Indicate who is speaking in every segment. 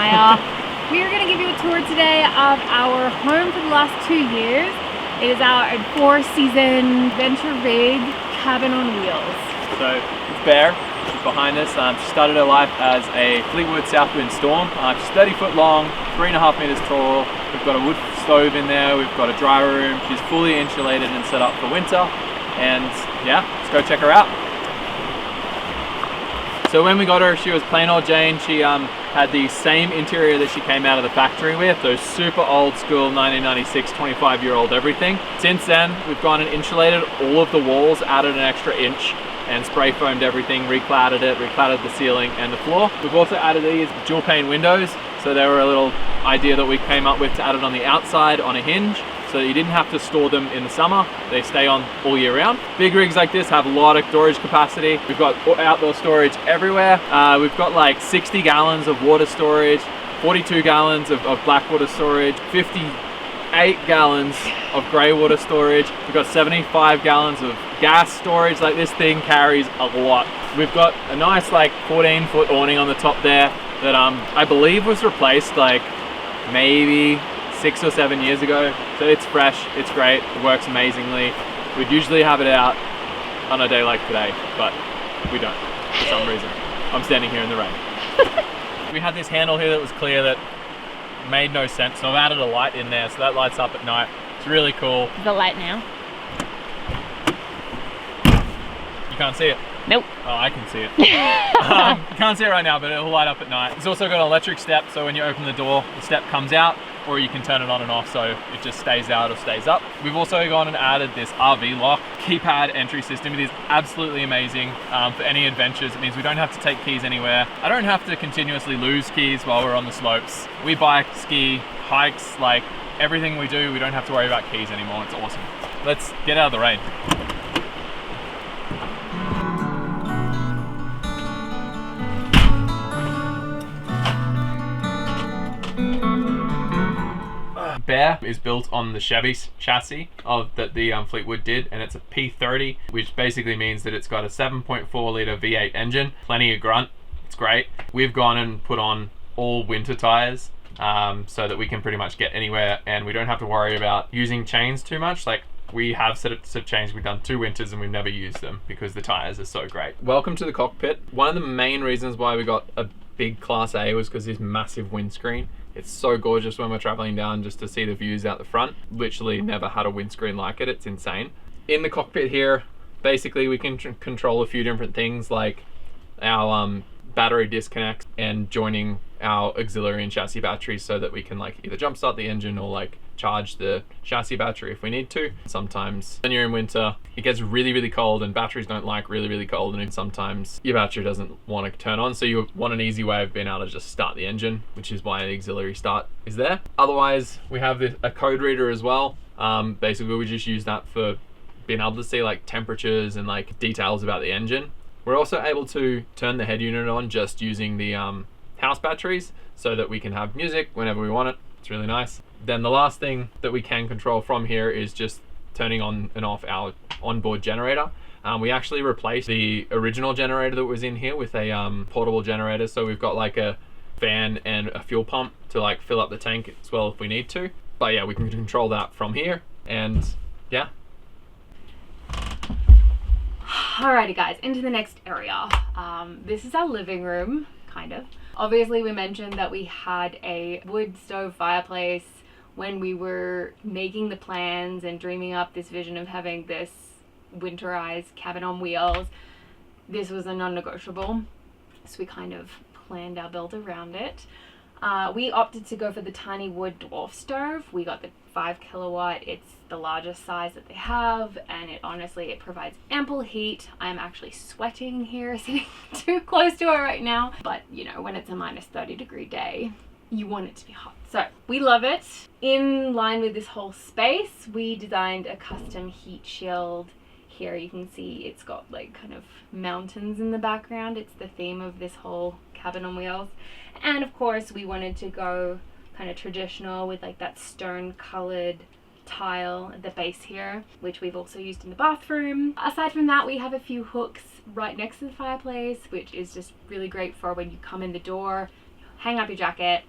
Speaker 1: Maya. We are going to give you a tour today of our home for the last 2 years. It is our 4-season venture rig cabin on wheels.
Speaker 2: So it's Bear, she's behind us. She started her life as a Fleetwood Southwind Storm. She's 30 foot long, 3.5 meters tall. We've got a wood stove in there, we've got a dry room. She's fully insulated and set up for winter. And yeah, let's go check her out. So when we got her, she was plain old Jane. She had the same interior that she came out of the factory with, those super old school 1996 25-year-old everything. Since then, we've gone and insulated all of the walls, added an extra inch, and spray foamed everything, recladded it, recladded the ceiling and the floor. We've also added these dual pane windows. So they were a little idea that we came up with to add it on the outside on a hinge, so that you didn't have to store them in the summer. They stay on all year round. Big rigs like this have a lot of storage capacity. We've got outdoor storage everywhere. We've got like 60 gallons of water storage, 42 gallons of black water storage, 58 gallons of grey water storage. We've got 75 gallons of gas storage. Like, this thing carries a lot. We've got a nice like 14-foot awning on the top there that I believe was replaced like maybe 6 or 7 years ago. So it's fresh, it's great, it works amazingly. We'd usually have it out on a day like today, but we don't for some reason. I'm standing here in the rain. We had this handle here that was clear that made no sense, so I've added a light in there so that lights up at night. It's really cool.
Speaker 1: The light now.
Speaker 2: You can't see it?
Speaker 1: Nope.
Speaker 2: Oh, I can see it. You can't see it right now, but it'll light up at night. It's also got an electric step, so when you open the door, the step comes out, or you can turn it on and off so it just stays out or stays up. We've also gone and added this RV lock keypad entry system. It is absolutely amazing for any adventures. It means we don't have to take keys anywhere. I don't have to continuously lose keys while we're on the slopes. We bike, ski, hikes, like everything we do, we don't have to worry about keys anymore. It's awesome. Let's get out of the rain. Bear is built on the Chevy chassis that the Fleetwood did, and it's a P30, which basically means that it's got a 7.4 litre V8 engine, plenty of grunt, it's great. We've gone and put on all winter tyres so that we can pretty much get anywhere, and we don't have to worry about using chains too much. Like, we have set chains, we've done 2 winters and we've never used them because the tyres are so great. Welcome to the cockpit. One of the main reasons why we got a big Class A was because this massive windscreen. It's so gorgeous when we're traveling down just to see the views out the front. Literally never had a windscreen like it, it's insane. In the cockpit here, basically we can control a few different things like our battery disconnects and joining our auxiliary and chassis batteries so that we can like either jump start the engine or like charge the chassis battery if we need to. Sometimes when you're in winter, it gets really, really cold and batteries don't like really, really cold, and sometimes your battery doesn't want to turn on, so you want an easy way of being able to just start the engine, which is why the auxiliary start is there. Otherwise, we have a code reader as well. Basically, we just use that for being able to see like temperatures and like details about the engine. We're also able to turn the head unit on just using the house batteries so that we can have music whenever we want it. It's really nice. Then the last thing that we can control from here is just turning on and off our onboard generator. We actually replaced the original generator that was in here with a portable generator, so we've got like a fan and a fuel pump to like fill up the tank as well if we need to. But yeah, we can control that from here, and yeah.
Speaker 1: Alrighty guys, into the next area. This is our living room, kind of. Obviously we mentioned that we had a wood stove fireplace when we were making the plans and dreaming up this vision of having this winterized cabin on wheels. This was a non-negotiable, so we kind of planned our build around it. We opted to go for the tiny wood dwarf stove. We got the 5 kilowatt. It's the largest size that they have, and it provides ample heat. I'm actually sweating here sitting too close to it right now, but you know, when it's a minus 30 degree day, you want it to be hot. So we love it. In line with this whole space, we designed a custom heat shield. Here you can see it's got like kind of mountains in the background. It's the theme of this whole cabin on wheels. And of course we wanted to go kind of traditional with like that stone colored tile at the base here, which we've also used in the bathroom. Aside from that, we have a few hooks right next to the fireplace, which is just really great for when you come in the door, hang up your jacket,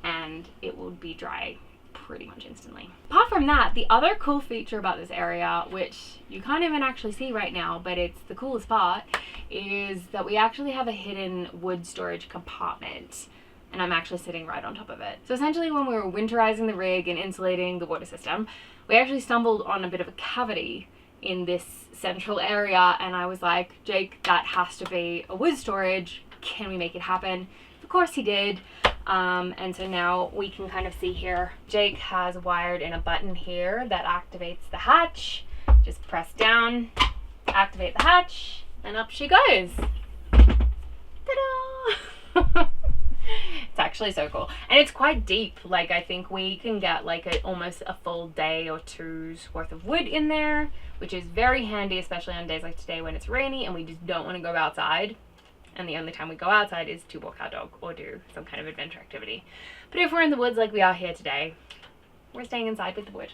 Speaker 1: and it will be dry pretty much instantly. Apart from that, the other cool feature about this area, which you can't even actually see right now, but it's the coolest part, is that we actually have a hidden wood storage compartment, and I'm actually sitting right on top of it. So essentially, when we were winterizing the rig and insulating the water system, we actually stumbled on a bit of a cavity in this central area, and I was like, Jake, that has to be a wood storage. Can we make it happen? Of course he did. And so now we can kind of see here, Jake has wired in a button here that activates the hatch. Just press down, activate the hatch, and up she goes. Ta-da! It's actually so cool, and it's quite deep. Like, I think we can get like almost a full day or two's worth of wood in there, which is very handy, especially on days like today when it's rainy and we just don't want to go outside, and the only time we go outside is to walk our dog or do some kind of adventure activity. But if we're in the woods like we are here today, we're staying inside with the wood.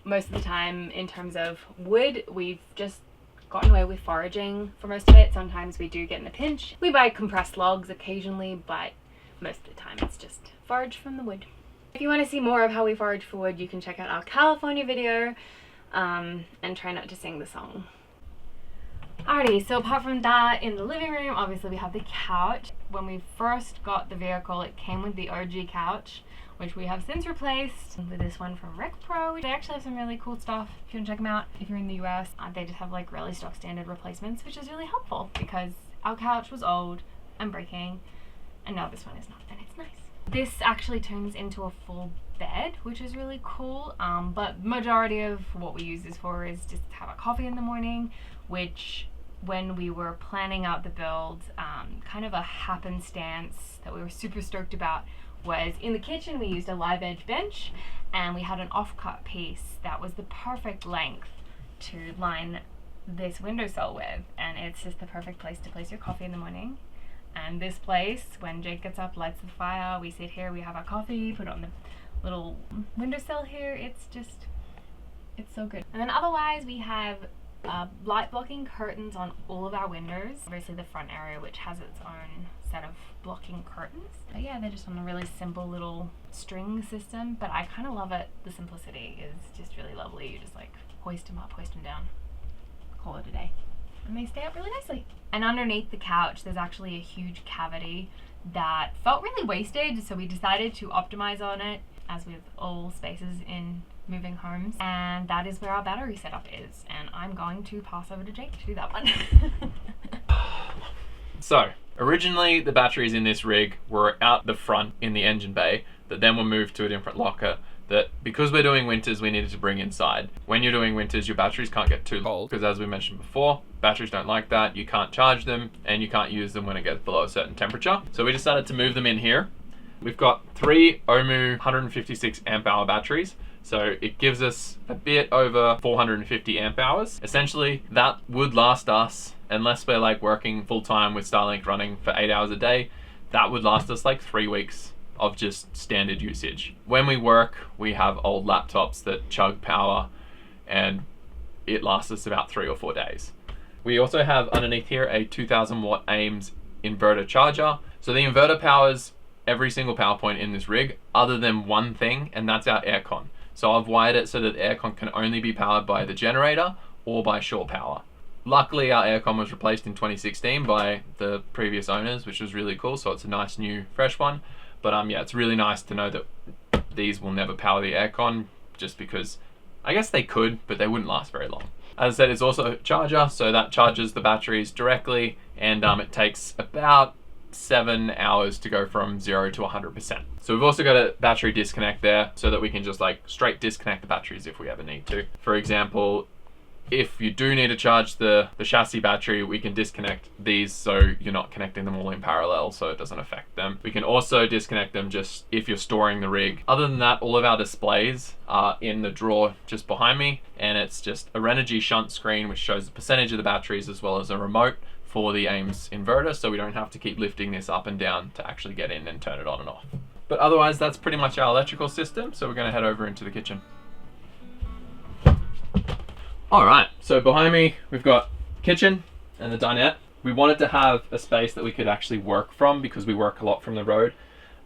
Speaker 1: Most of the time, in terms of wood, we've just gotten away with foraging for most of it. Sometimes we do get in a pinch. We buy compressed logs occasionally, but most of the time it's just forage from the wood. If you want to see more of how we forage for wood, you can check out our California video, and try not to sing the song. Alrighty, so apart from that, in the living room, obviously we have the couch. When we first got the vehicle, it came with the OG couch, which we have since replaced with this one from Rec Pro. They actually have some really cool stuff if you want to check them out. If you're in the US, they just have like really stock standard replacements, which is really helpful because our couch was old and breaking, and now this one is not, and it's nice. This actually turns into a full bed, which is really cool, but majority of what we use this for is just to have a coffee in the morning, which when we were planning out the build, kind of a happenstance that we were super stoked about was in the kitchen we used a live edge bench, and we had an offcut piece that was the perfect length to line this windowsill with, and it's just the perfect place to place your coffee in the morning. And this place, when Jake gets up, lights the fire, we sit here, we have our coffee, put it on the little windowsill here. It's so good. And then otherwise we have light blocking curtains on all of our windows. Obviously the front area, which has its own set of blocking curtains. But yeah, they're just on a really simple little string system, but I kind of love it. The simplicity is just really lovely. You just like hoist them up, hoist them down, call it a day. And they stay up really nicely. And underneath the couch, there's actually a huge cavity that felt really wasted, so we decided to optimize on it, as with all spaces in moving homes. And that is where our battery setup is. And I'm going to pass over to Jake to do that one.
Speaker 2: So, originally the batteries in this rig were out the front in the engine bay, that then were moved to a different locker that, because we're doing winters, we needed to bring inside. When you're doing winters, your batteries can't get too cold, because as we mentioned before, batteries don't like that. You can't charge them, and you can't use them when it gets below a certain temperature. So we decided to move them in here. We've got 3 OMU 156 amp hour batteries, so it gives us a bit over 450 amp hours. Essentially, that would last us, unless we're like working full time with Starlink running for 8 hours a day, that would last us like 3 weeks of just standard usage. When we work, we have old laptops that chug power, and it lasts us about 3 or 4 days. We also have underneath here a 2000 watt AIMS inverter charger. So the inverter powers every single power point in this rig other than one thing, and that's our aircon. So I've wired it so that the aircon can only be powered by the generator or by shore power. Luckily, our aircon was replaced in 2016 by the previous owners, which was really cool. So it's a nice new fresh one. But yeah, it's really nice to know that these will never power the aircon, just because I guess they could, but they wouldn't last very long. As I said, it's also a charger, so that charges the batteries directly, and it takes about 7 hours to go from 0 to 100%. So we've also got a battery disconnect there, so that we can just like straight disconnect the batteries if we ever need to. For example, if you do need to charge the chassis battery, we can disconnect these so you're not connecting them all in parallel, so it doesn't affect them. We can also disconnect them just if you're storing the rig. Other than that, all of our displays are in the drawer just behind me, and it's just a Renogy shunt screen which shows the percentage of the batteries, as well as a remote for the AIMS inverter, so we don't have to keep lifting this up and down to actually get in and turn it on and off. But otherwise, that's pretty much our electrical system, so we're going to head over into the kitchen. All right, so behind me, we've got kitchen and the dinette. We wanted to have a space that we could actually work from, because we work a lot from the road.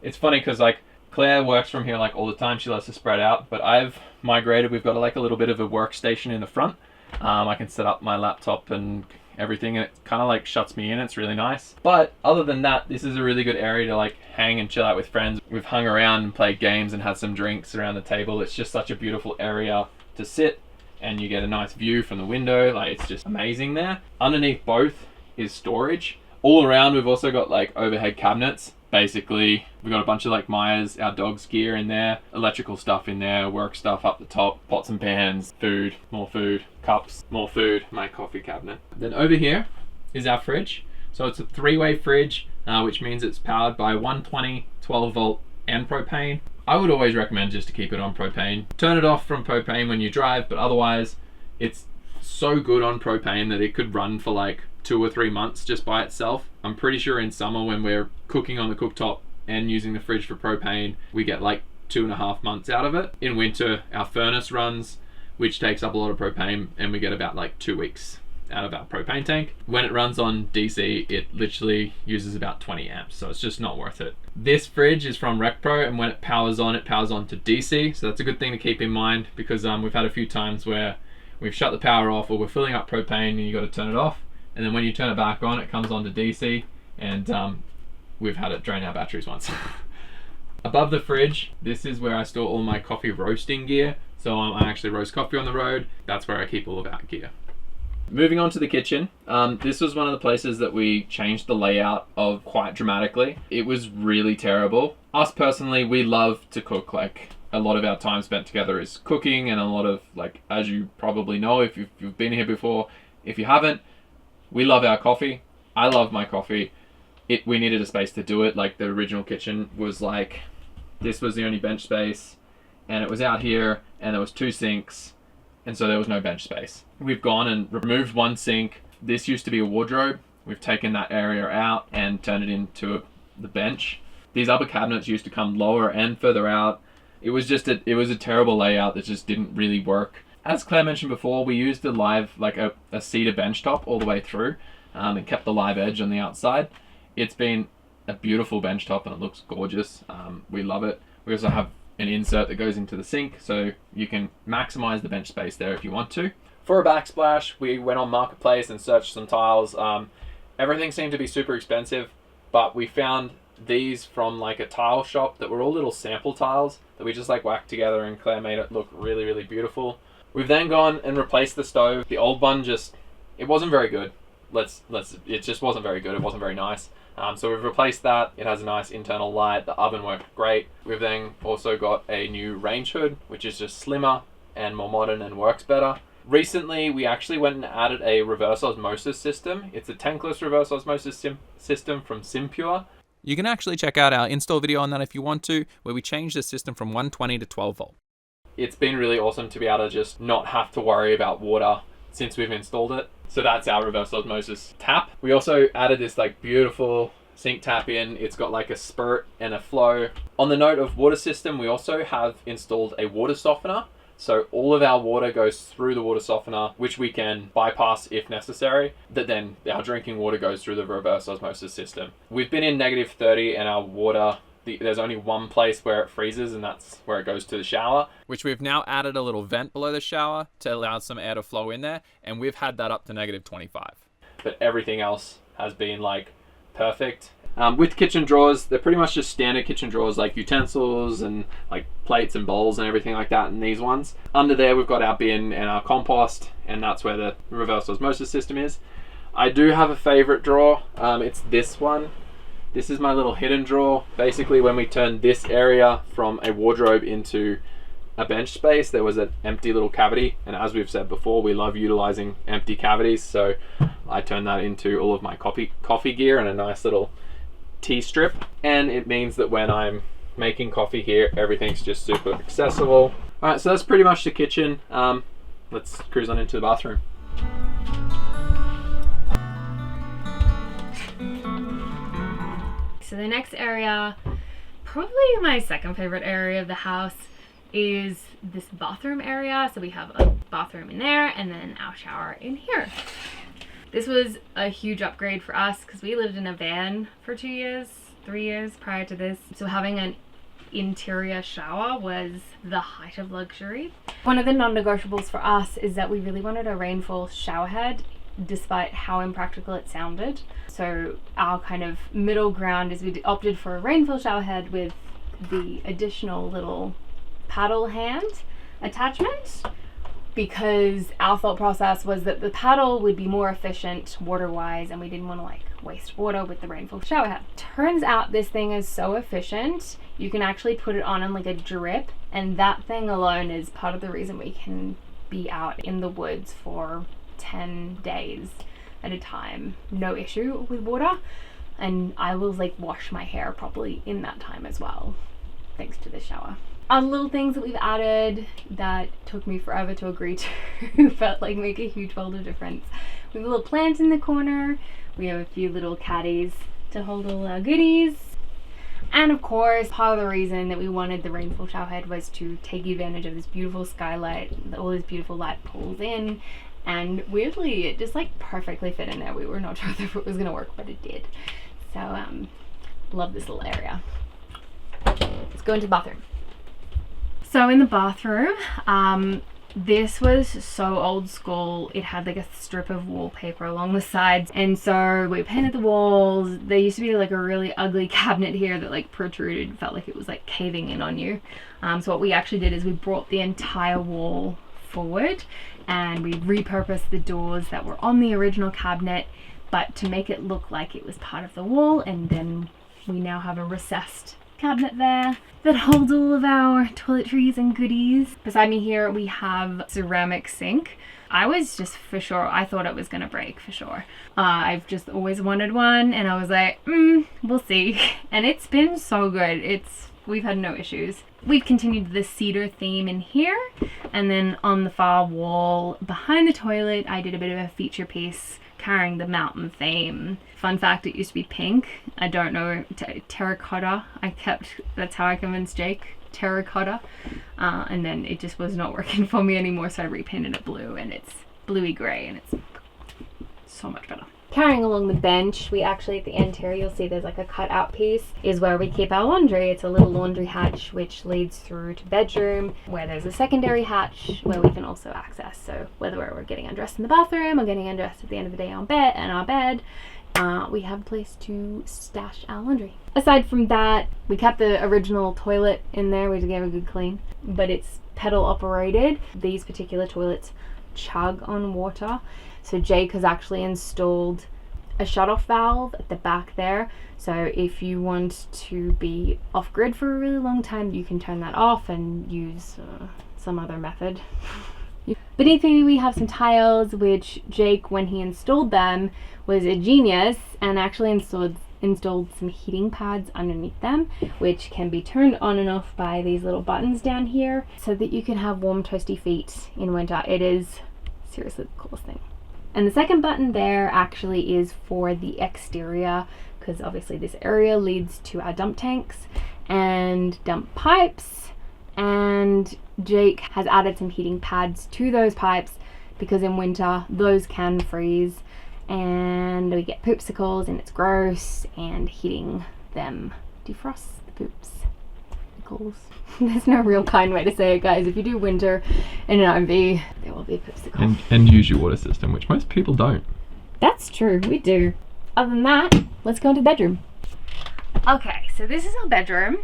Speaker 2: It's funny because like Claire works from here like all the time. She loves to spread out, but I've migrated. We've got like a little bit of a workstation in the front. I can set up my laptop and everything, and it kind of like shuts me in. It's really nice. But other than that, this is a really good area to like hang and chill out with friends. We've hung around and played games and had some drinks around the table. It's just such a beautiful area to sit, and you get a nice view from the window. Like, it's just amazing there. Underneath both is storage. All around we've also got like overhead cabinets. Basically, we've got a bunch of like Myers, our dog's gear in there, electrical stuff in there, work stuff up the top, pots and pans, food, more food, cups, more food, my coffee cabinet. Then over here is our fridge. So it's a 3-way fridge, which means it's powered by 120, 12 volt and propane. I would always recommend just to keep it on propane. Turn it off from propane when you drive, but otherwise it's so good on propane that it could run for like 2 or 3 months just by itself. I'm pretty sure in summer when we're cooking on the cooktop and using the fridge for propane, we get like 2.5 months out of it. In winter, our furnace runs, which takes up a lot of propane, and we get about like 2 weeks out of our propane tank. When it runs on DC, it literally uses about 20 amps, so it's just not worth it. This fridge is from RecPro, and when it powers on to DC, so that's a good thing to keep in mind, because we've had a few times where we've shut the power off or we're filling up propane and you got to turn it off, and then when you turn it back on, it comes on to DC, and we've had it drain our batteries once. Above the fridge, this is where I store all my coffee roasting gear. So I actually roast coffee on the road. That's where I keep all of our gear. Moving on to the kitchen. This was one of the places that we changed the layout of quite dramatically. It was really terrible. Us personally, we love to cook. Like, a lot of our time spent together is cooking, and a lot of, like, as you probably know if you've been here before, if you haven't, we love our coffee. I love my coffee. We needed a space to do it. Like, the original kitchen was like, this was the only bench space, and it was out here, and there was 2 sinks, and so there was no bench space. We've gone and removed 1 sink. This used to be a wardrobe. We've taken that area out and turned it into the bench. These upper cabinets used to come lower and further out. It was a terrible layout that just didn't really work. As Claire mentioned before, we used a live, like a cedar bench top all the way through, and kept the live edge on the outside. It's been a beautiful bench top and it looks gorgeous. We love it. We also have an insert that goes into the sink, so you can maximize the bench space there if you want to. For a backsplash, we went on Marketplace and searched some tiles. Everything seemed to be super expensive, but we found these from like a tile shop that were all little sample tiles that we just like whacked together, and Claire made it look really, really beautiful. We've then gone and replaced the stove. The old one it wasn't very good. It just wasn't very good. It wasn't very nice. So we've replaced that. It has a nice internal light. The oven worked great. We've then also got a new range hood, which is just slimmer and more modern and works better. Recently, we actually went and added a reverse osmosis system. It's a tankless reverse osmosis system from Simpure.
Speaker 3: You can actually check out our install video on that if you want to, where we changed the system from 120 to 12 volt.
Speaker 2: It's been really awesome to be able to just not have to worry about water since we've installed it. So that's our reverse osmosis tap. We also added this like beautiful sink tap in. It's got like a spurt and a flow. On the note of water system, we also have installed a water softener. So all of our water goes through the water softener, which we can bypass if necessary. That then our drinking water goes through the reverse osmosis system. We've been in -30 and our water, there's only one place where it freezes, and that's where it goes to the shower.
Speaker 3: Which we've now added a little vent below the shower to allow some air to flow in there, and we've had that up to -25.
Speaker 2: But everything else has been like perfect. With kitchen drawers, they're pretty much just standard kitchen drawers, like utensils and like plates and bowls and everything like that in these ones. Under there we've got our bin and our compost, and that's where the reverse osmosis system is. I do have a favorite drawer. It's this one. This is my little hidden drawer. Basically, when we turned this area from a wardrobe into a bench space, there was an empty little cavity, and as we've said before, we love utilizing empty cavities, so I turned that into all of my coffee gear and a nice little tea strip. And it means that when I'm making coffee here, everything's just super accessible. All right, so that's pretty much the kitchen. Let's cruise on into the bathroom.
Speaker 1: So the next area, probably my second favorite area of the house, is this bathroom area. So we have a bathroom in there and then our shower in here. This was a huge upgrade for us because we lived in a van for 2 years 3 years prior to this. So having an interior shower was the height of luxury. One of the non-negotiables for us is that we really wanted a rainfall shower head, despite how impractical it sounded. So our kind of middle ground is we opted for a rainfall shower head with the additional little paddle hand attachment, because our thought process was that the paddle would be more efficient water-wise, and we didn't want to like waste water with the rainfall shower head. Turns out this thing is so efficient, you can actually put it on like a drip, and that thing alone is part of the reason we can be out in the woods for 10 days at a time, no issue with water. And I will like wash my hair properly in that time as well, thanks to the shower. Other little things that we've added that took me forever to agree to but like make a huge world of difference. We have a little plant in the corner. We have a few little caddies to hold all our goodies. And of course, part of the reason that we wanted the rainfall shower head was to take advantage of this beautiful skylight that all this beautiful light pulls in. And weirdly, it just like perfectly fit in there. We were not sure if it was gonna work, but it did. So love this little area. Let's go into the bathroom. So in the bathroom, this was so old school. It had like a strip of wallpaper along the sides, and so we painted the walls. There used to be like a really ugly cabinet here that like protruded, felt like it was like caving in on you. So what we actually did is we brought the entire wall forward, and we repurposed the doors that were on the original cabinet, but to make it look like it was part of the wall. And then we now have a recessed cabinet there that holds all of our toiletries and goodies. Beside me here we have ceramic sink. I was just for sure, I thought it was gonna break for sure. I've just always wanted one, and I was like, we'll see. And it's been so good. We've had no issues. We've continued the cedar theme in here, and then on the far wall behind the toilet I did a bit of a feature piece carrying the mountain theme. Fun fact, it used to be pink. I don't know, terracotta. That's how I convinced Jake, terracotta. And then it just was not working for me anymore, so I repainted it blue, and it's bluey gray, and it's so much better. Carrying along the bench, we actually, at the end here, you'll see there's like a cutout piece, is where we keep our laundry. It's a little laundry hatch which leads through to bedroom, where there's a secondary hatch where we can also access. So whether we're getting undressed in the bathroom or getting undressed at the end of the day on our bed, we have a place to stash our laundry. Aside from that, we kept the original toilet in there. We just gave it a good clean, but it's pedal operated. These particular toilets chug on water. So Jake has actually installed a shutoff valve at the back there. So if you want to be off grid for a really long time, you can turn that off and use some other method. Beneath me we have some tiles, which Jake, when he installed them, was a genius and actually installed some heating pads underneath them, which can be turned on and off by these little buttons down here, so that you can have warm toasty feet in winter. It is seriously the coolest thing. And the second button there actually is for the exterior, because obviously this area leads to our dump tanks and dump pipes, and Jake has added some heating pads to those pipes because in winter those can freeze and we get poopsicles and it's gross, and heating them defrosts the poops. There's no real kind way to say it, guys. If you do winter in an RV, there will be a poopsicle.
Speaker 2: And use your water system, which most people don't.
Speaker 1: That's true, we do. Other than that, let's go into the bedroom. Okay, so this is our bedroom.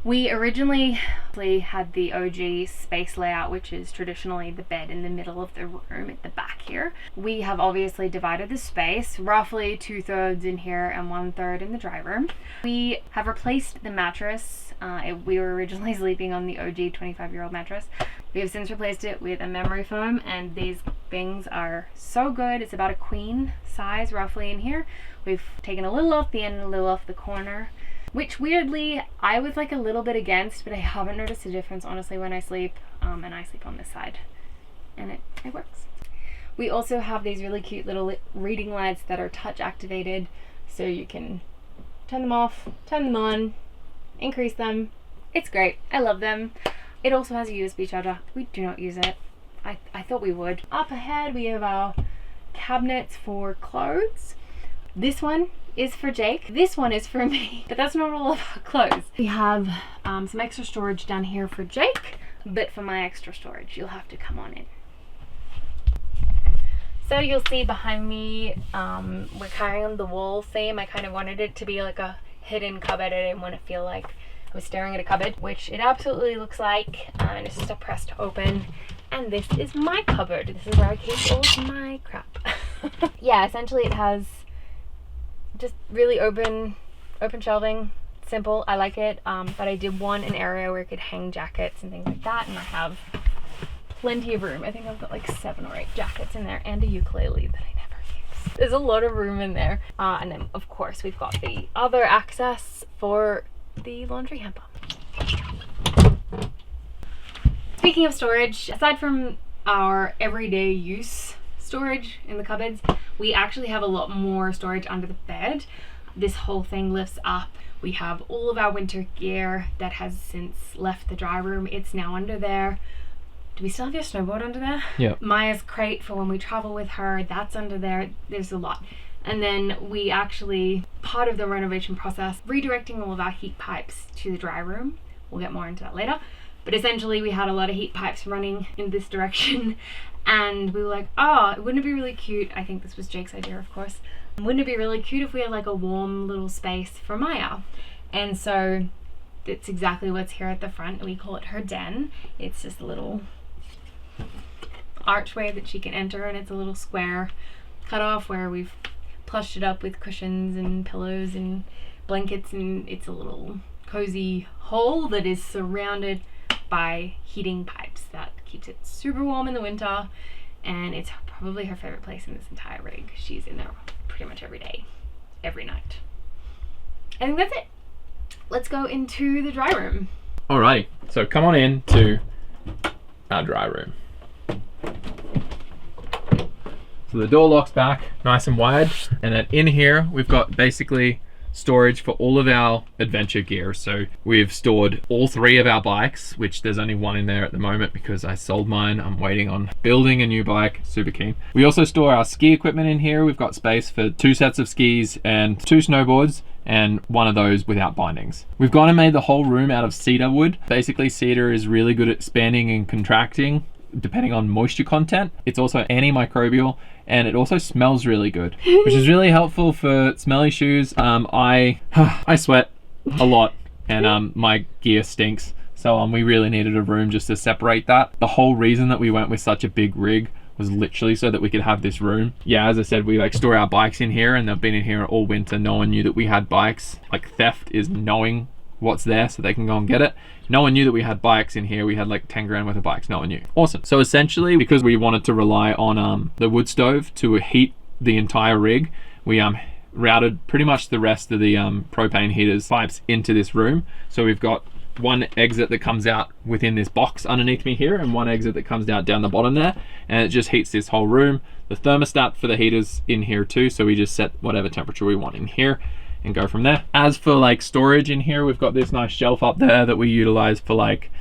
Speaker 1: We originally had the OG space layout, which is traditionally the bed in the middle of the room at the back here. We have obviously divided the space, roughly 2/3 in here and 1/3 in the dry room. We have replaced the mattress. We were originally sleeping on the OG 25-year-old mattress. We have since replaced it with a memory foam, and these things are so good. It's about a queen size roughly in here. We've taken a little off the end and a little off the corner, which weirdly I was like a little bit against, but I haven't noticed a difference honestly when I sleep, and I sleep on this side, and it works. We also have these really cute little reading lights that are touch activated, so you can turn them off, turn them on, increase them. It's great. I love them. It also has a USB charger. We do not use it. I thought we would. Up ahead we have our cabinets for clothes. This one is for Jake. This one is for me, but that's not all of our clothes. We have some extra storage down here for Jake, but for my extra storage, you'll have to come on in. So you'll see behind me, we're carrying the wall theme. I kind of wanted it to be like a hidden cupboard. I didn't want to feel like I was staring at a cupboard, which it absolutely looks like. And it's just a press to open. And this is my cupboard. This is where I keep all of my crap. Yeah, essentially it has just really open shelving. Simple. I like it. But I did want an area where I could hang jackets and things like that. And I have plenty of room. I think I've got like 7 or 8 jackets in there and a ukulele that I never use. There's a lot of room in there. And then of course we've got the other access for the laundry hamper. Speaking of storage, aside from our everyday use storage in the cupboards, we actually have a lot more storage under the bed. This whole thing lifts up. We have all of our winter gear that has since left the dry room. It's now under there. Do we still have your snowboard under there?
Speaker 2: Yeah.
Speaker 1: Maya's crate for when we travel with her, that's under there. There's a lot. And then we actually, part of the renovation process, redirecting all of our heat pipes to the dry room. We'll get more into that later. But essentially we had a lot of heat pipes running in this direction and we were like, oh, wouldn't it be really cute? I think this was Jake's idea, of course. Wouldn't it be really cute if we had like a warm little space for Maya? And so it's exactly what's here at the front. We call it her den. It's just a little archway that she can enter, and it's a little square cut off where we've plushed it up with cushions and pillows and blankets, and it's a little cozy hole that is surrounded by heating pipes that keeps it super warm in the winter, and it's probably her favorite place in this entire rig. She's in there pretty much every day, every night. I think that's it. Let's go into the dry room.
Speaker 2: Alrighty, so come on in to our dry room. So the door locks back nice and wide, and then in here we've got basically storage for all of our adventure gear. So we've stored all 3 of our bikes, which there's only 1 in there at the moment because I sold mine. I'm waiting on building a new bike, super keen. We also store our ski equipment in here. We've got space for 2 sets of skis and 2 snowboards, and 1 of those without bindings. We've gone and made the whole room out of cedar wood. Basically cedar is really good at expanding and contracting depending on moisture content. It's also antimicrobial, and it also smells really good, which is really helpful for smelly shoes. I sweat a lot, and my gear stinks, so we really needed a room just to separate that. The whole reason that we went with such a big rig was literally so that we could have this room. Yeah, as I said, we like store our bikes in here, and they've been in here all winter. No one knew that we had bikes. Like, theft is knowing what's there so they can go and get it. No one knew that we had bikes in here. We had like 10 grand worth of bikes. No one knew. Awesome. So essentially, because we wanted to rely on the wood stove to heat the entire rig, we routed pretty much the rest of the propane heaters pipes into this room. So we've got 1 exit that comes out within this box underneath me here, and 1 exit that comes out down the bottom there, and it just heats this whole room. The thermostat for the heaters in here too, so we just set whatever temperature we want in here and go from there. As for like storage in here, we've got this nice shelf up there that we utilize for like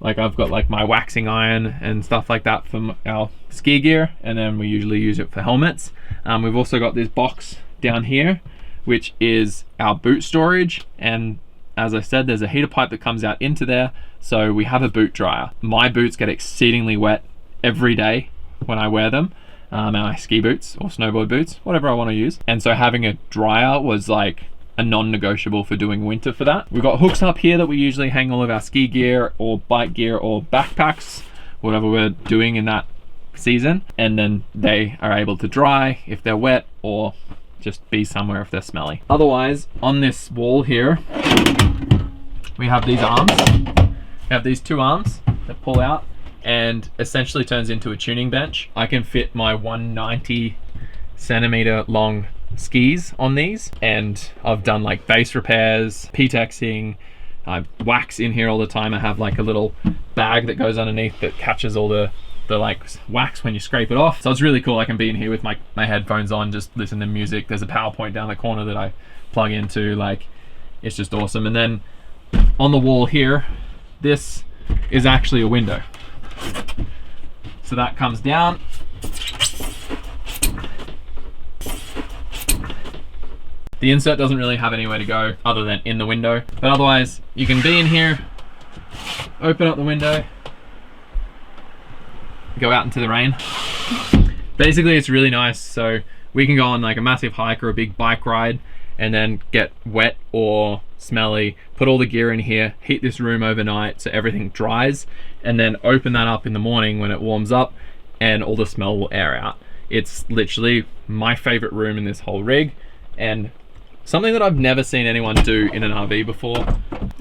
Speaker 2: I've got like my waxing iron and stuff like that for our ski gear, and then we usually use it for helmets. We've also got this box down here which is our boot storage, and as I said, there's a heater pipe that comes out into there, so we have a boot dryer. My boots get exceedingly wet every day when I wear them, my ski boots or snowboard boots, whatever I want to use, and so having a dryer was like a non-negotiable for doing winter for that. We've got hooks up here that we usually hang all of our ski gear or bike gear or backpacks, whatever we're doing in that season, and then they are able to dry if they're wet or just be somewhere if they're smelly. Otherwise, on this wall here, we have these arms. We have these 2 arms that pull out and essentially turns into a tuning bench. I can fit my 190 centimeter long skis on these, and I've done like base repairs, P-texing, I wax in here all the time. I have like a little bag that goes underneath that catches all the like wax when you scrape it off. So it's really cool. I can be in here with my headphones on, just listen to music. There's a PowerPoint down the corner that I plug into. Like, it's just awesome. And then on the wall here, this is actually a window. So that comes down. The insert doesn't really have anywhere to go other than in the window. But otherwise, you can be in here, open up the window, go out into the rain. Basically, it's really nice. So we can go on like a massive hike or a big bike ride and then get wet or smelly, put all the gear in here, heat this room overnight so everything dries, and then open that up in the morning when it warms up and all the smell will air out. It's literally my favorite room in this whole rig, and something that I've never seen anyone do in an RV before,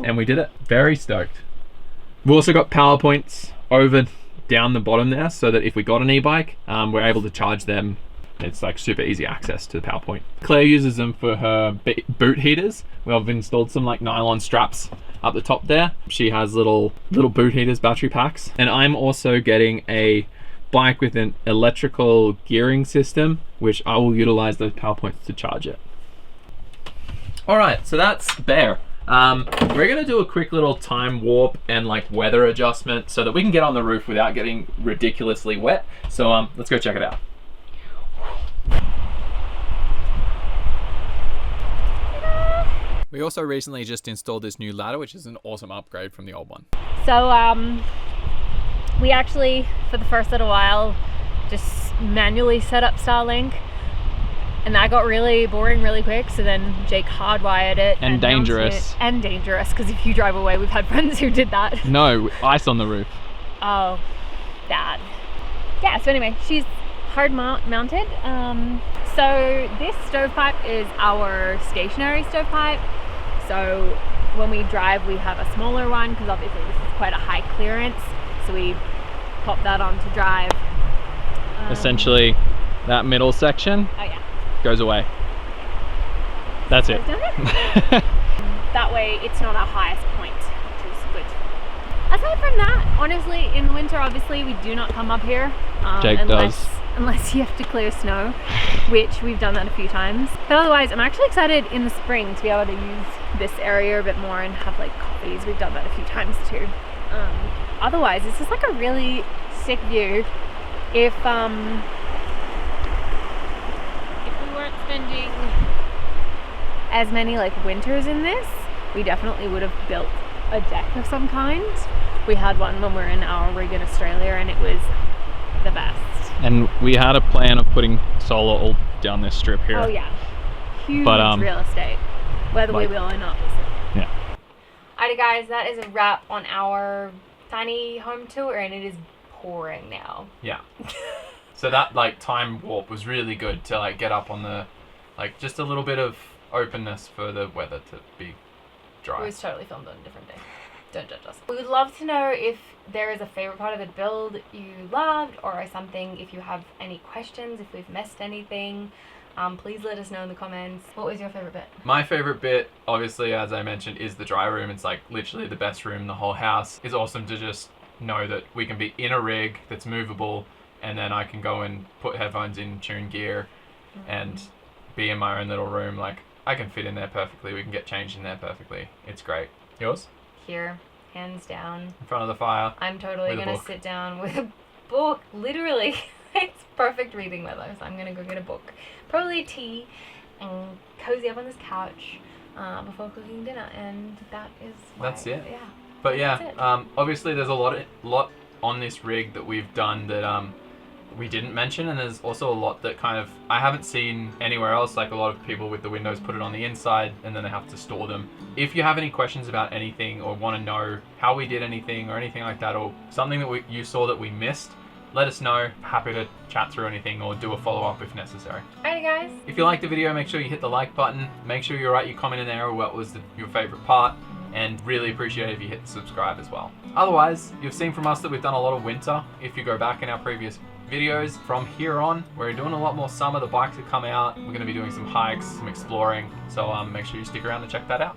Speaker 2: and we did it. Very stoked. We've also got power points over down the bottom there so that if we got an e-bike, we're able to charge them. It's like super easy access to the power point. Claire uses them for her boot heaters. We've installed some like nylon straps up the top there. She has little boot heaters, battery packs. And I'm also getting a bike with an electrical gearing system, which I will utilize those power points to charge it. All right, so that's Bear. We're gonna do a quick little time warp and like weather adjustment so that we can get on the roof without getting ridiculously wet. So let's go check it out.
Speaker 3: We also recently just installed this new ladder, which is an awesome upgrade from the old one.
Speaker 1: So we actually, for the first little while, just manually set up Starlink, and that got really boring really quick. So then Jake hardwired it.
Speaker 2: And dangerous.
Speaker 1: And dangerous, because if you drive away, we've had friends who did that.
Speaker 2: No, ice on the roof.
Speaker 1: Oh, bad. Yeah, so anyway, she's hard mounted. So this stovepipe is our stationary stovepipe. So when we drive, we have a smaller one because obviously this is quite a high clearance. So we pop that on to drive.
Speaker 2: Essentially, that middle section goes away. That's it.
Speaker 1: That way it's not our highest point, which is good. Aside from that, honestly, in the winter, obviously, we do not come up here.
Speaker 2: Jake does.
Speaker 1: Unless you have to clear snow, which we've done that a few times. But otherwise, I'm actually excited in the spring to be able to use this area a bit more and have like coffees. We've done that a few times too. Otherwise, it's just like a really sick view. If we weren't spending as many like winters in this, we definitely would have built a deck of some kind. We had one when we were in our rig in Australia, and it was the best.
Speaker 2: And we had a plan of putting solar all down this strip here.
Speaker 1: Oh yeah, huge real estate, whether we will or not.
Speaker 2: Yeah.
Speaker 1: Alrighty guys, that is a wrap on our tiny home tour, and it is pouring now.
Speaker 2: Yeah. So that like time warp was really good to like get up on the, like just a little bit of openness for the weather to be dry.
Speaker 1: It was totally filmed on a different day. Don't judge us. We would love to know if there is a favorite part of the build you loved, or something, if you have any questions, if we've missed anything, please let us know in the comments. What was your favorite bit?
Speaker 2: My favorite bit, obviously, as I mentioned, is the dry room. It's like literally the best room in the whole house. It's awesome to just know that we can be in a rig that's movable, and then I can go and put headphones in, tune gear, and be in my own little room. Like, I can fit in there perfectly. We can get changed in there perfectly. It's great. Yours?
Speaker 1: Here, hands down.
Speaker 2: In front of the fire.
Speaker 1: I'm totally gonna sit down with a book. Literally, it's perfect reading weather. So I'm gonna go get a book, probably tea, and cozy up on this couch before cooking dinner. And that is
Speaker 2: that's it.
Speaker 1: Yeah.
Speaker 2: But yeah, obviously there's a lot on this rig that we've done that we didn't mention, and there's also a lot that kind of I haven't seen anywhere else. Like a lot of people with the windows put it on the inside and then they have to store them. If you have any questions about anything, or want to know how we did anything or anything like that, or something that you saw that we missed, let us know. Happy to chat through anything or do a follow-up if necessary.
Speaker 1: Alright guys.
Speaker 2: If you liked the video, make sure you hit the like button. Make sure you write your comment in there, or what was your favorite part. And really appreciate it if you hit the subscribe as well. Otherwise, you've seen from us that we've done a lot of winter. If you go back in our previous videos, from here on, we're doing a lot more summer. The bikes have come out. We're going to be doing some hikes, some exploring. So make sure you stick around to check that out.